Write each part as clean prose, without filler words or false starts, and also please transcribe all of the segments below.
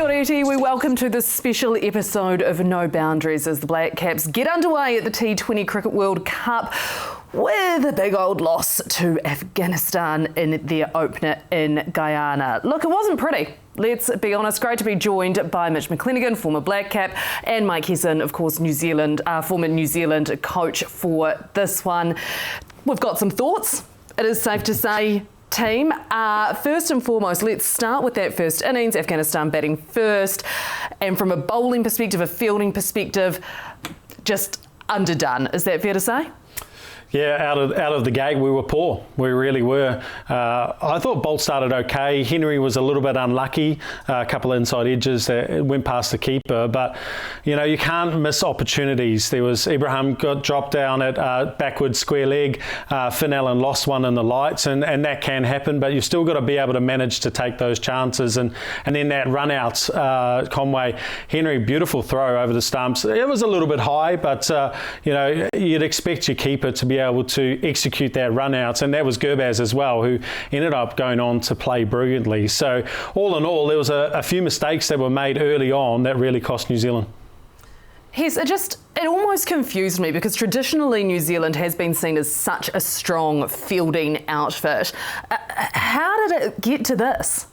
Kia ora, we welcome to this special episode of No Boundaries as the Black Caps get underway at the T20 Cricket World Cup with a big old loss to Afghanistan in their opener in Guyana. Look, it wasn't pretty. Let's be honest. Great to be joined by Mitch McClenaghan, former Black Cap, and Mike Hesson, of course, former New Zealand coach for this one. We've got some thoughts, it is safe to say, team. First and foremost, let's start with that first innings, Afghanistan batting first, and from a bowling perspective, a fielding perspective, just underdone. Is that fair to say? Yeah, out of the gate, we were poor. We really were. I thought Bolt started okay. Henry was a little bit unlucky. A couple of inside edges that went past the keeper. But, you know, you can't miss opportunities. There was Ibrahim got dropped down at backward square leg. Finn Allen lost one in the lights, and that can happen. But you've still got to be able to manage to take those chances. And then that run out, Conway, Henry, beautiful throw over the stumps. It was a little bit high, but, you know, you'd expect your keeper to be able to execute that run out, and that was Gurbaz as well, who ended up going on to play brilliantly. So all in all, there was a few mistakes that were made early on that really cost New Zealand. It almost confused me because traditionally New Zealand has been seen as such a strong fielding outfit. How did it get to this?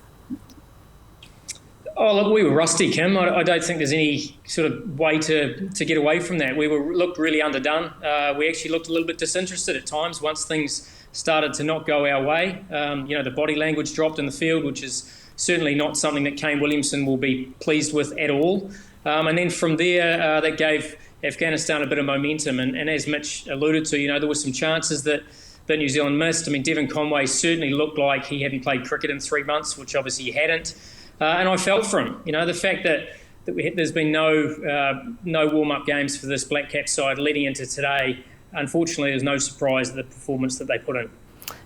Oh, look, we were rusty, Kim. I don't think there's any sort of way to get away from that. We looked really underdone. We actually looked a little bit disinterested at times once things started to not go our way. You know, the body language dropped in the field, which is certainly not something that Kane Williamson will be pleased with at all. And then from there, that gave Afghanistan a bit of momentum. And as Mitch alluded to, you know, there were some chances that New Zealand missed. I mean, Devon Conway certainly looked like he hadn't played cricket in 3 months, which obviously he hadn't. And I felt for him. You know, the fact that there's been no warm-up games for this Black Cap side leading into today, unfortunately, there's no surprise at the performance that they put in.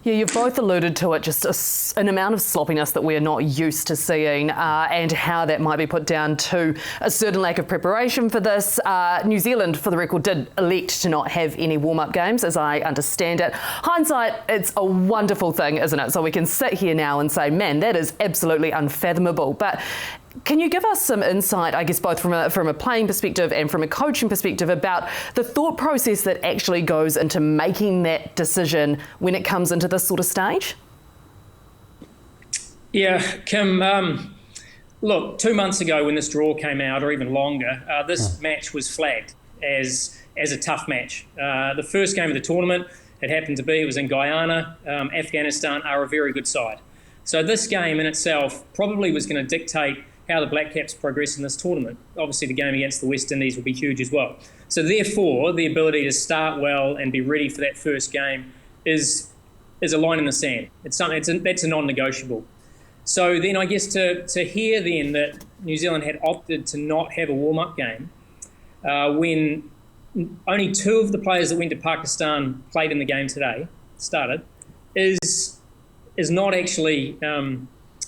Yeah, you've both alluded to it, just an amount of sloppiness that we're not used to seeing and how that might be put down to a certain lack of preparation for this. New Zealand, for the record, did elect to not have any warm-up games, as I understand it. Hindsight, it's a wonderful thing, isn't it? So we can sit here now and say, man, that is absolutely unfathomable. But can you give us some insight, I guess, both from a playing perspective and from a coaching perspective about the thought process that actually goes into making that decision when it comes into this sort of stage? Yeah, Kim, look, 2 months ago when this draw came out, or even longer, this match was flagged as a tough match. The first game of the tournament, it was in Guyana. Afghanistan are a very good side. So this game in itself probably was going to dictate how the Black Caps progress in this tournament. Obviously, the game against the West Indies will be huge as well. So therefore, the ability to start well and be ready for that first game is a line in the sand. That's a non-negotiable. So then I guess to hear then that New Zealand had opted to not have a warm-up game when only 2 of the players that went to Pakistan played in the game today, started, is not actually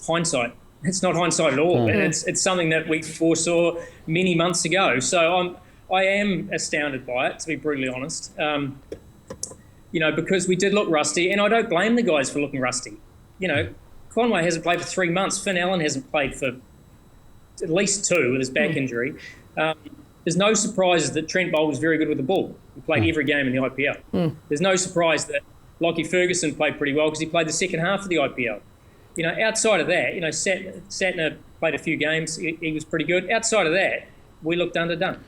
hindsight. It's not hindsight at all. It's something that we foresaw many months ago. So I am astounded by it, to be brutally honest. You know, because we did look rusty, and I don't blame the guys for looking rusty. You know, Conway hasn't played for 3 months. Finn Allen hasn't played for at least 2 with his back injury. There's no surprises that Trent Boult was very good with the ball. He played every game in the IPL. There's no surprise that Lockie Ferguson played pretty well because he played the second half of the IPL. You know, outside of that, you know, Satner played a few games. He was pretty good. Outside of that, we looked underdone.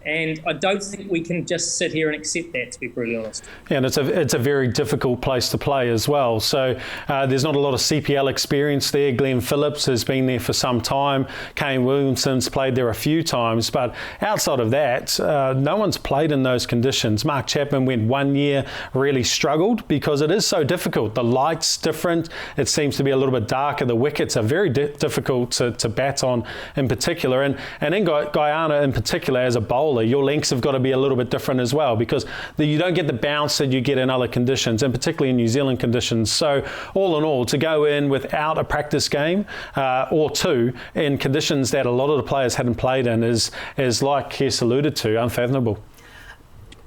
And I don't think we can just sit here and accept that, to be brutally honest. Yeah, and it's a very difficult place to play as well. So there's not a lot of CPL experience there. Glenn Phillips has been there for some time. Kane Williamson's played there a few times. But outside of that, no one's played in those conditions. Mark Chapman went 1 year, really struggled because it is so difficult. The light's different. It seems to be a little bit darker. The wickets are very difficult to bat on in particular. And in Guyana in particular, as a bowler, your lengths have got to be a little bit different as well because you don't get the bounce that you get in other conditions, and particularly in New Zealand conditions. So all in all, to go in without a practice game or 2 in conditions that a lot of the players hadn't played in is like Kes alluded to, unfathomable.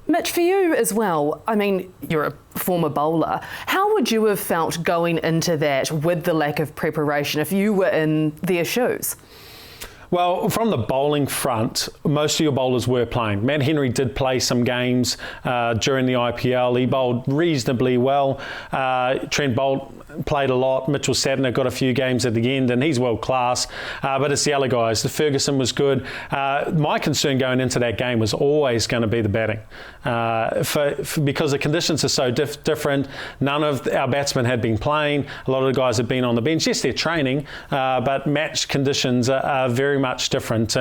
Mitch, for you as well, I mean, you're a former bowler. How would you have felt going into that with the lack of preparation if you were in their shoes? Well, from the bowling front, most of your bowlers were playing. Matt Henry did play some games during the IPL. He bowled reasonably well. Trent Boult played a lot. Mitchell Sadner got a few games at the end, and he's world class. But it's the other guys. The Ferguson was good. My concern going into that game was always going to be the batting, because the conditions are so different. None of our batsmen had been playing. A lot of the guys had been on the bench. Yes, they're training, but match conditions are very much different.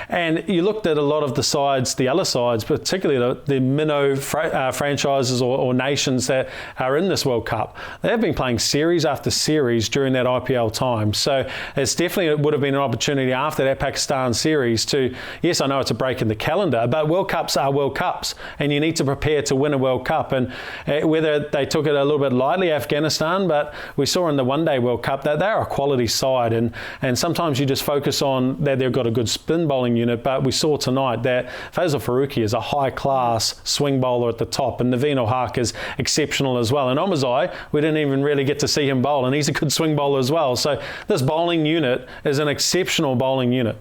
And you looked at a lot of the sides, the other sides, particularly the minnow franchises or nations that are in this World Cup. They have been playing series after series during that IPL time. So it would have been an opportunity after that Pakistan series to, yes, I know it's a break in the calendar, but World Cups are World Cups, and you need to prepare to win a World Cup. And whether they took it a little bit lightly, Afghanistan, but we saw in the one-day World Cup that they're a quality side, and sometimes you just focus on that they've got a good spin bowling unit, but we saw tonight that Faisal Farooqi is a high-class swing bowler at the top, and Naveen Ul-Haq is exceptional as well. And Omazai, we didn't even really get to see him bowl, and he's a good swing bowler as well. So this bowling unit is an exceptional bowling unit.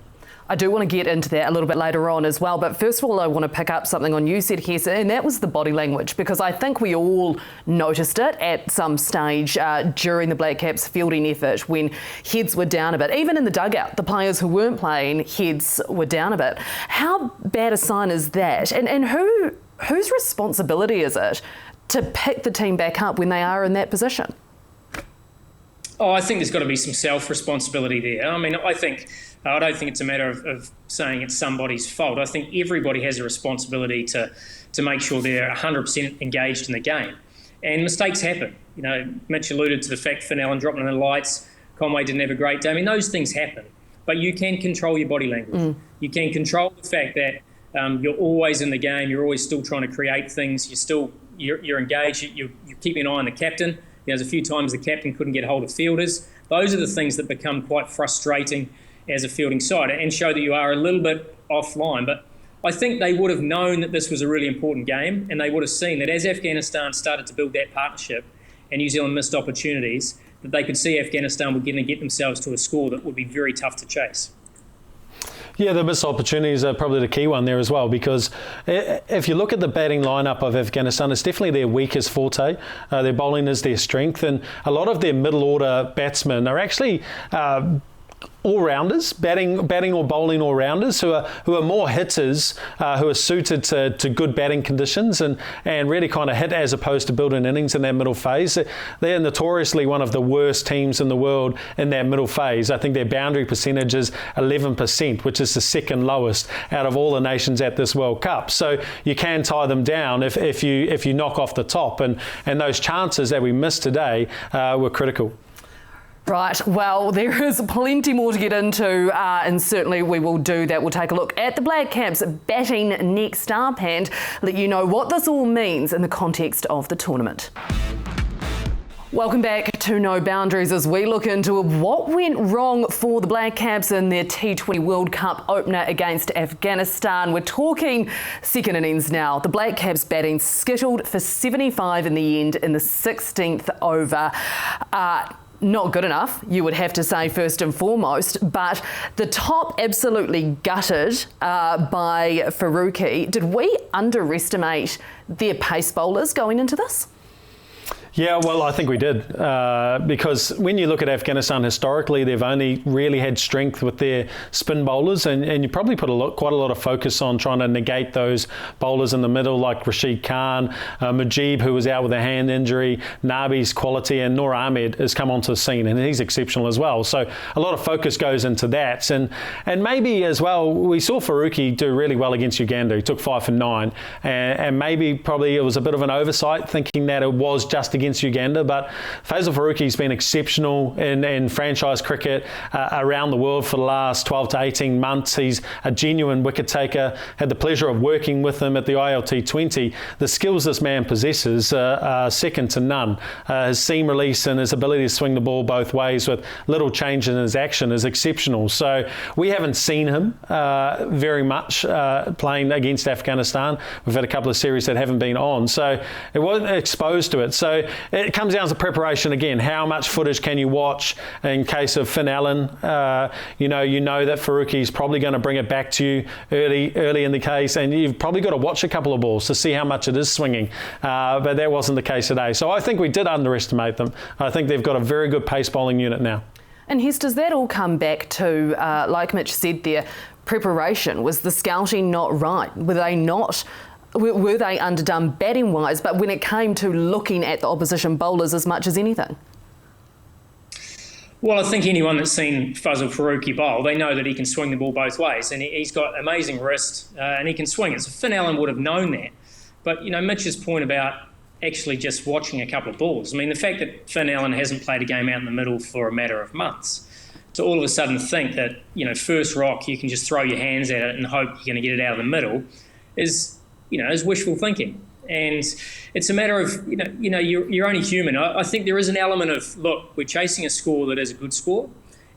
I do want to get into that a little bit later on as well, but first of all I want to pick up something on you said, Hesse, and that was the body language, because I think we all noticed it at some stage during the Black Caps fielding effort when heads were down a bit. Even in the dugout, the players who weren't playing, heads were down a bit. How bad a sign is that? And whose responsibility is it to pick the team back up when they are in that position? Oh, I think there's got to be some self-responsibility there. I mean, I don't think it's a matter of saying it's somebody's fault. I think everybody has a responsibility to make sure they're 100% engaged in the game. And mistakes happen. You know, Mitch alluded to the fact Finn Allen dropping in the lights, Conway didn't have a great day. I mean, those things happen. But you can control your body language. You can control the fact that you're always in the game, you're always still trying to create things, you're engaged, you're keeping an eye on the captain. There's a few times the captain couldn't get hold of fielders. Those are the things that become quite frustrating as a fielding side and show that you are a little bit offline. But I think they would have known that this was a really important game, and they would have seen that as Afghanistan started to build that partnership and New Zealand missed opportunities, that they could see Afghanistan were going to get themselves to a score that would be very tough to chase. Yeah, the missed opportunities are probably the key one there as well, because if you look at the batting lineup of Afghanistan, it's definitely their weakest forte. Their bowling is their strength, and a lot of their middle order batsmen are actually all-rounders, batting or bowling all-rounders who are more hitters, who are suited to good batting conditions and really kind of hit as opposed to building innings in that middle phase. They're notoriously one of the worst teams in the world in that middle phase. I think their boundary percentage is 11%, which is the second lowest out of all the nations at this World Cup. So you can tie them down if you knock off the top, and those chances that we missed today were critical. Right, well, there is plenty more to get into, and certainly we will do that. We'll take a look at the Black Caps batting next up and let you know what this all means in the context of the tournament. Welcome back to No Boundaries as we look into what went wrong for the Black Caps in their T20 World Cup opener against Afghanistan. We're talking second innings now. The Black Caps batting skittled for 75 in the end in the 16th over. Not good enough, you would have to say, first and foremost, but the top absolutely gutted by Farooqi. Did we underestimate their pace bowlers going into this? Yeah, well, I think we did, because when you look at Afghanistan historically, they've only really had strength with their spin bowlers, and you probably put quite a lot of focus on trying to negate those bowlers in the middle, like Rashid Khan, Mujib, who was out with a hand injury, Nabi's quality, and Noor Ahmed has come onto the scene, and he's exceptional as well. So a lot of focus goes into that, and maybe as well, we saw Farooqi do really well against Uganda. He took 5 for 9, and maybe probably it was a bit of an oversight, thinking that it was just against Uganda, but Faisal Farooqi's been exceptional in franchise cricket around the world for the last 12 to 18 months. He's a genuine wicket taker. Had the pleasure of working with him at the T20. The skills this man possesses are second to none. His seam release and his ability to swing the ball both ways with little change in his action is exceptional. So we haven't seen him very much playing against Afghanistan. We've had a couple of series that haven't been on, so it wasn't exposed to it. So it comes down to preparation again. How much footage can you watch? In case of Finn Allen, you know that Faruqi's probably going to bring it back to you early in the case, and you've probably got to watch a couple of balls to see how much it is swinging. But that wasn't the case today. So I think we did underestimate them. I think they've got a very good pace bowling unit now. And Hess, does that all come back to, like Mitch said there, preparation? Was the scouting not right? Were they underdone batting-wise, but when it came to looking at the opposition bowlers as much as anything? Well, I think anyone that's seen Fazal Farooqi bowl, they know that he can swing the ball both ways, and he's got amazing wrist, and he can swing it. So Finn Allen would have known that. But, Mitch's point about actually just watching a couple of balls, I mean, the fact that Finn Allen hasn't played a game out in the middle for a matter of months, to all of a sudden think that, first rock, you can just throw your hands at it and hope you're going to get it out of the middle is wishful thinking. And it's a matter of, you're only human. I think there is an element of, look, we're chasing a score that is a good score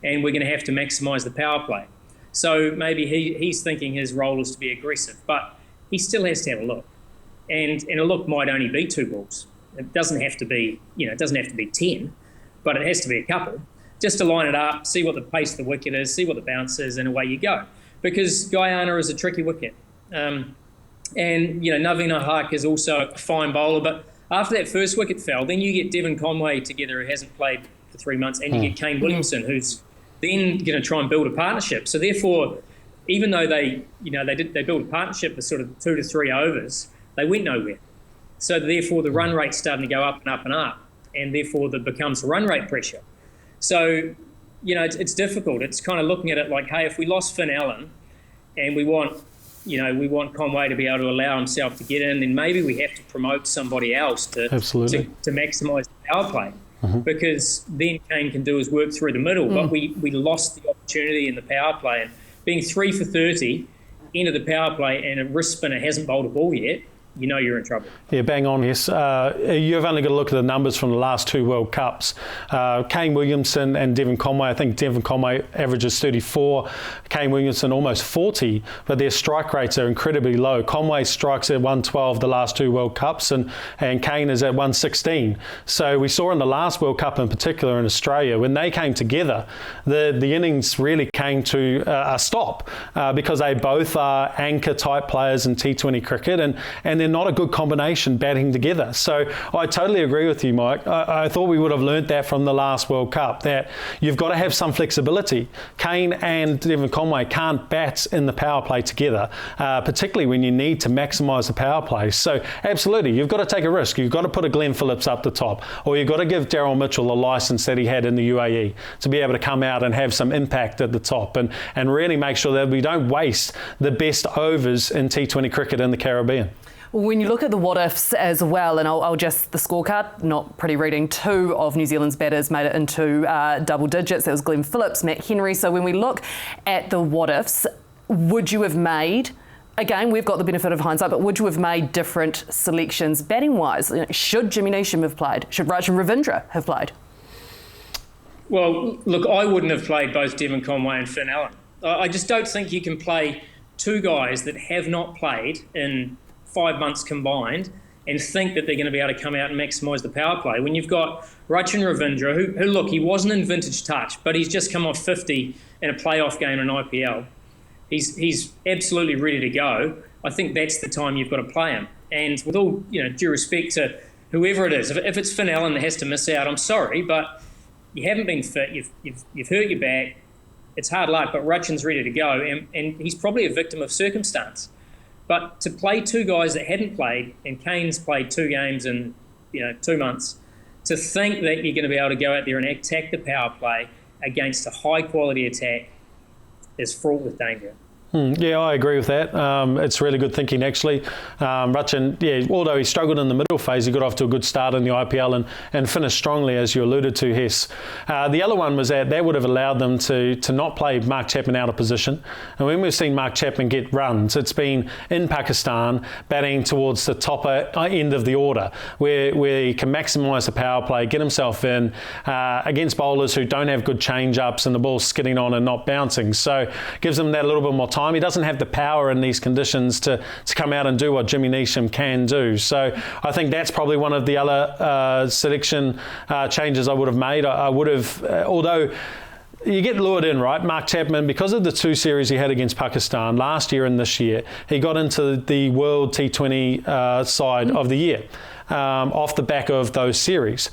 and we're going to have to maximise the power play. So maybe he's thinking his role is to be aggressive, but he still has to have a look. And a look might only be 2 balls. It doesn't have to be, 10, but it has to be a couple. Just to line it up, see what the pace of the wicket is, see what the bounce is, and away you go. Because Guyana is a tricky wicket. And, Naveen Ahaq is also a fine bowler, but after that first wicket fell, then you get Devon Conway together, who hasn't played for 3 months, and you get Kane Williamson, who's then going to try and build a partnership. So therefore, even though they built a partnership for sort of 2 to 3 overs, they went nowhere. So therefore, the run rate's starting to go up and up and up, and therefore there becomes run rate pressure. So, it's difficult. It's kind of looking at it like, hey, if we lost Finn Allen and we want Conway to be able to allow himself to get in, then maybe we have to promote somebody else to maximise the power play. Because then Kane can do his work through the middle. But we lost the opportunity in the power play. And being 3 for 30 into the power play and a wrist spinner hasn't bowled a ball yet, you're in trouble. Yeah, bang on, yes. You've only got to look at the numbers from the last 2 World Cups. Kane Williamson and Devon Conway, I think Devon Conway averages 34, Kane Williamson almost 40, but their strike rates are incredibly low. Conway strikes at 112 the last 2 World Cups, and Kane is at 116. So we saw in the last World Cup in particular in Australia, when they came together, the innings really came to a stop because they both are anchor-type players in T20 cricket, and they're not a good combination batting together. So I totally agree with you, Mike. I thought we would have learnt that from the last World Cup, that you've got to have some flexibility. Kane and Devon Conway can't bat in the power play together, particularly when you need to maximise the power play. So absolutely, you've got to take a risk. You've got to put a Glenn Phillips up the top, or you've got to give Daryl Mitchell the licence that he had in the UAE to be able to come out and have some impact at the top and really make sure that we don't waste the best overs in T20 cricket in the Caribbean. When you look at the what-ifs as well, and I'll just, the scorecard, not pretty reading, 2 of New Zealand's batters made it into double digits. That was Glenn Phillips, Matt Henry. So when we look at the what-ifs, would you have made, again, we've got the benefit of hindsight, but would you have made different selections batting-wise? Should Jimmy Neesham have played? Should Rachin Ravindra have played? Well, look, I wouldn't have played both Devon Conway and Finn Allen. I just don't think you can play 2 guys that have not played in 5 months combined and think that they're going to be able to come out and maximise the power play. When you've got Rachin Ravindra, who look, he wasn't in vintage touch, but he's just come off 50 in a playoff game in IPL. He's absolutely ready to go. I think that's the time you've got to play him. And with all due respect to whoever it is, if it's Finn Allen that has to miss out, I'm sorry, but you haven't been fit. You've hurt your back. It's hard luck, but Rachin's ready to go, and he's probably a victim of circumstance. But to play 2 guys that hadn't played, and Kane's played 2 games in 2 months, to think that you're going to be able to go out there and attack the power play against a high-quality attack is fraught with danger. Yeah, I agree with that. It's really good thinking, actually. Rachin, although he struggled in the middle phase, he got off to a good start in the IPL and finished strongly, as you alluded to, Hess. The other one was that would have allowed them to not play Mark Chapman out of position. And when we've seen Mark Chapman get runs, it's been in Pakistan, batting towards the top end of the order, where he can maximise the power play, get himself in against bowlers who don't have good change-ups and the ball's skidding on and not bouncing. So gives them that little bit more time. He doesn't have the power in these conditions to come out and do what Jimmy Neesham can do. So I think that's probably one of the other selection changes I would have made. I would have, although you get lured in, right? Mark Chapman, because of the 2 series he had against Pakistan last year and this year, he got into the World T20 side of the year. Off the back of those series.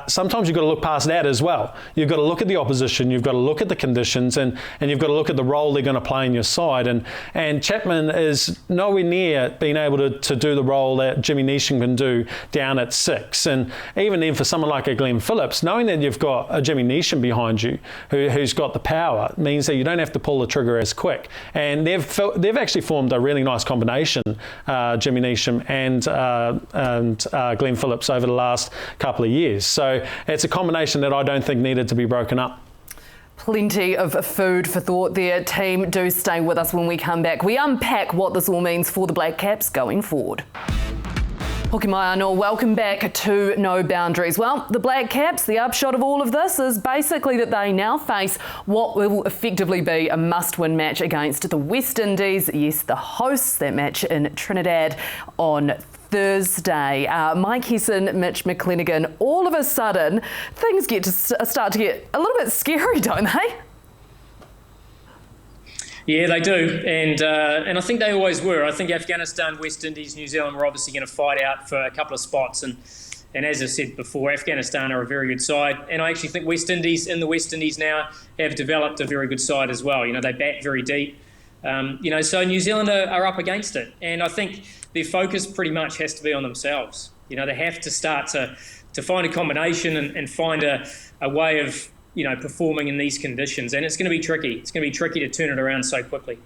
Sometimes you've got to look past that as well. You've got to look at the opposition, you've got to look at the conditions, and you've got to look at the role they're going to play in your side. And Chapman is nowhere near being able to do the role that Jimmy Neesham can do down at 6. And even then, for someone like a Glenn Phillips, knowing that you've got a Jimmy Neesham behind you who's got the power means that you don't have to pull the trigger as quick. And they've actually formed a really nice combination, Jimmy Neesham and Glenn Phillips over the last couple of years. So it's a combination that I don't think needed to be broken up. Plenty of food for thought there. Team, do stay with us when we come back. We unpack what this all means for the Black Caps going forward. Hoki mai anō, welcome back to No Boundaries. Well, the Black Caps, the upshot of all of this is basically that they now face what will effectively be a must-win match against the West Indies. Yes, the hosts, that match in Trinidad on Thursday. Mike Hesson, Mitch McClenaghan, all of a sudden things start to get a little bit scary, don't they? Yeah, they do, and I think they always were. I think Afghanistan, West Indies, New Zealand were obviously going to fight out for a couple of spots, and as I said before, Afghanistan are a very good side, and I actually think West Indies now have developed a very good side as well. You know, they bat very deep. So New Zealand are up against it, and I think their focus pretty much has to be on themselves. You know, they have to start to find a combination and find a way of performing in these conditions, and it's going to be tricky. It's going to be tricky to turn it around so quickly.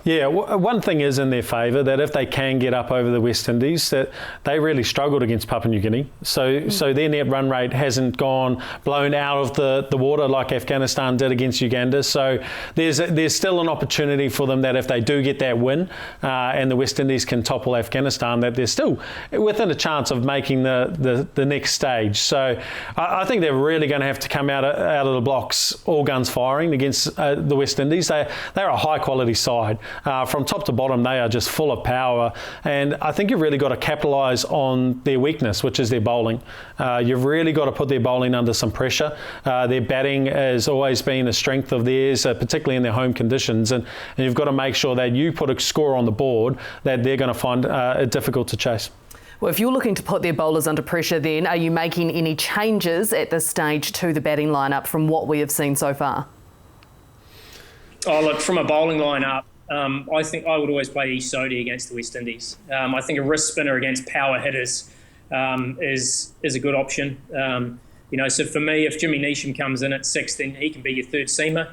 Yeah, one thing is in their favour, that if they can get up over the West Indies, that they really struggled against Papua New Guinea. So their net run rate hasn't blown out of the water like Afghanistan did against Uganda. So there's still an opportunity for them that if they do get that win and the West Indies can topple Afghanistan, that they're still within a chance of making the next stage. So I think they're really going to have to come out of the blocks all guns firing against the West Indies. They're a high quality side. From top to bottom, they are just full of power, and I think you've really got to capitalise on their weakness, which is their bowling. You've really got to put their bowling under some pressure. Their batting has always been a strength of theirs, particularly in their home conditions, and you've got to make sure that you put a score on the board that they're going to find it difficult to chase. Well, if you're looking to put their bowlers under pressure, then are you making any changes at this stage to the batting lineup from what we have seen so far? Oh, look, from a bowling lineup, I think I would always play Ish Sodhi against the West Indies. I think a wrist spinner against power hitters is a good option. So for me, if Jimmy Neesham comes in at 6, then he can be your third seamer,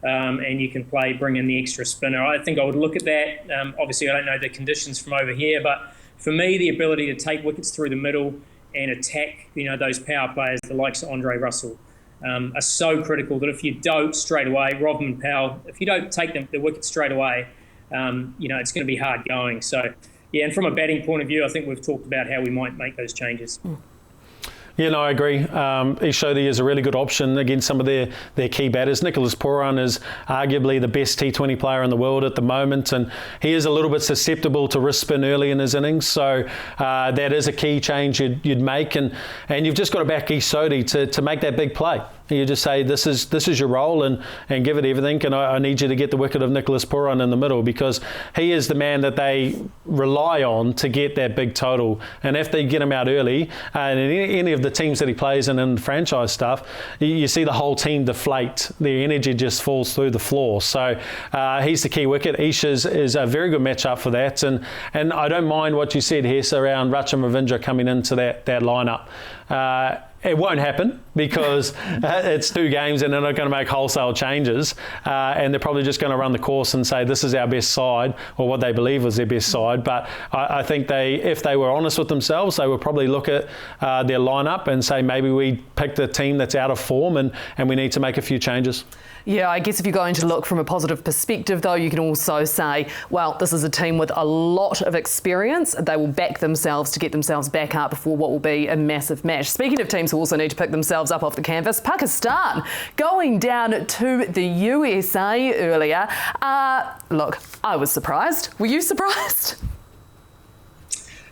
and you can bring in the extra spinner. I think I would look at that. Obviously, I don't know the conditions from over here, but for me, the ability to take wickets through the middle and attack, those power players, the likes of Andre Russell, are so critical that if you don't straight away, Robin Powell, if you don't take the wicket straight away, it's going to be hard going. So, yeah, and from a batting point of view, I think we've talked about how we might make those changes. Yeah, no, I agree. Ish Sodhi is a really good option against some of their key batters. Nicholas Pooran is arguably the best T20 player in the world at the moment, and he is a little bit susceptible to wrist spin early in his innings. So that is a key change you'd make, and you've just got to back Ish Sodhi to make that big play. You just say, this is your role, and give it everything, and I need you to get the wicket of Nicholas Pooran in the middle, because he is the man that they rely on to get that big total. And if they get him out early, and in any of the teams that he plays in franchise stuff, you see the whole team deflate. Their energy just falls through the floor. So he's the key wicket. Ish is a very good matchup for that, and I don't mind what you said, Hess, around Rachin Ravindra coming into that lineup. It won't happen because it's 2 games and they're not going to make wholesale changes, and they're probably just going to run the course and say this is our best side, or what they believe was their best side. But I think if they were honest with themselves, they would probably look at their lineup and say maybe we picked a team that's out of form and we need to make a few changes. Yeah, I guess if you're going to look from a positive perspective, though, you can also say, well, this is a team with a lot of experience. They will back themselves to get themselves back up before what will be a massive match. Speaking of teams who also need to pick themselves up off the canvas, Pakistan going down to the USA earlier. Look, I was surprised. Were you surprised?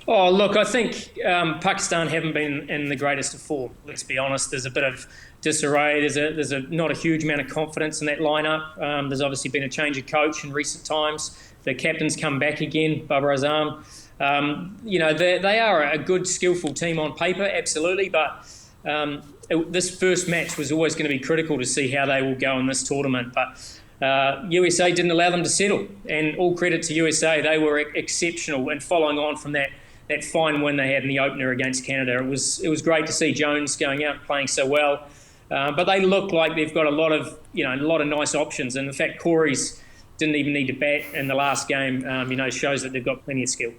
Oh, look, I think Pakistan haven't been in the greatest of form. Let's be honest. There's a bit of disarray. There's not a huge amount of confidence in that lineup. There's obviously been a change of coach in recent times. The captain's come back again, Babar Azam. They are a good, skillful team on paper, absolutely. But this first match was always going to be critical to see how they will go in this tournament. But USA didn't allow them to settle. And all credit to USA. They were exceptional. And following on from that fine win they had in the opener against Canada, it was great to see Jones going out and playing so well. But they look like they've got a lot of nice options. And in fact, Corey's didn't even need to bat in the last game. Shows that they've got plenty of skill.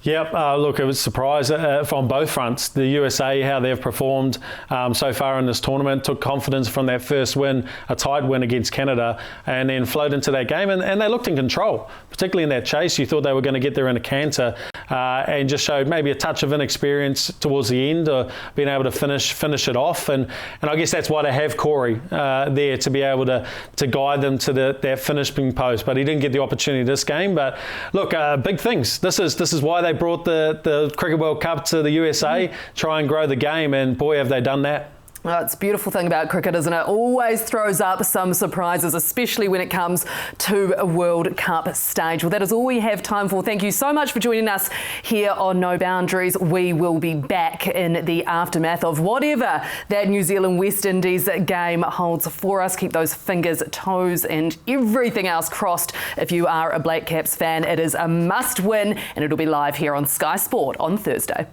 Yep, look, it was a surprise from both fronts. The USA, how they've performed so far in this tournament, took confidence from that first win, a tight win against Canada, and then flowed into that game. And they looked in control, particularly in that chase. You thought they were going to get there in a canter and just showed maybe a touch of inexperience towards the end, or being able to finish it off. And I guess that's why they have Corey there to be able to guide them to that finishing post. But he didn't get the opportunity this game. But look, big things. This is why they brought the Cricket World Cup to the USA, try and grow the game, and boy, have they done that. Well, it's a beautiful thing about cricket, isn't it? Always throws up some surprises, especially when it comes to a World Cup stage. Well, that is all we have time for. Thank you so much for joining us here on No Boundaries. We will be back in the aftermath of whatever that New Zealand-West Indies game holds for us. Keep those fingers, toes and everything else crossed. If you are a Black Caps fan, it is a must win, and it'll be live here on Sky Sport on Thursday.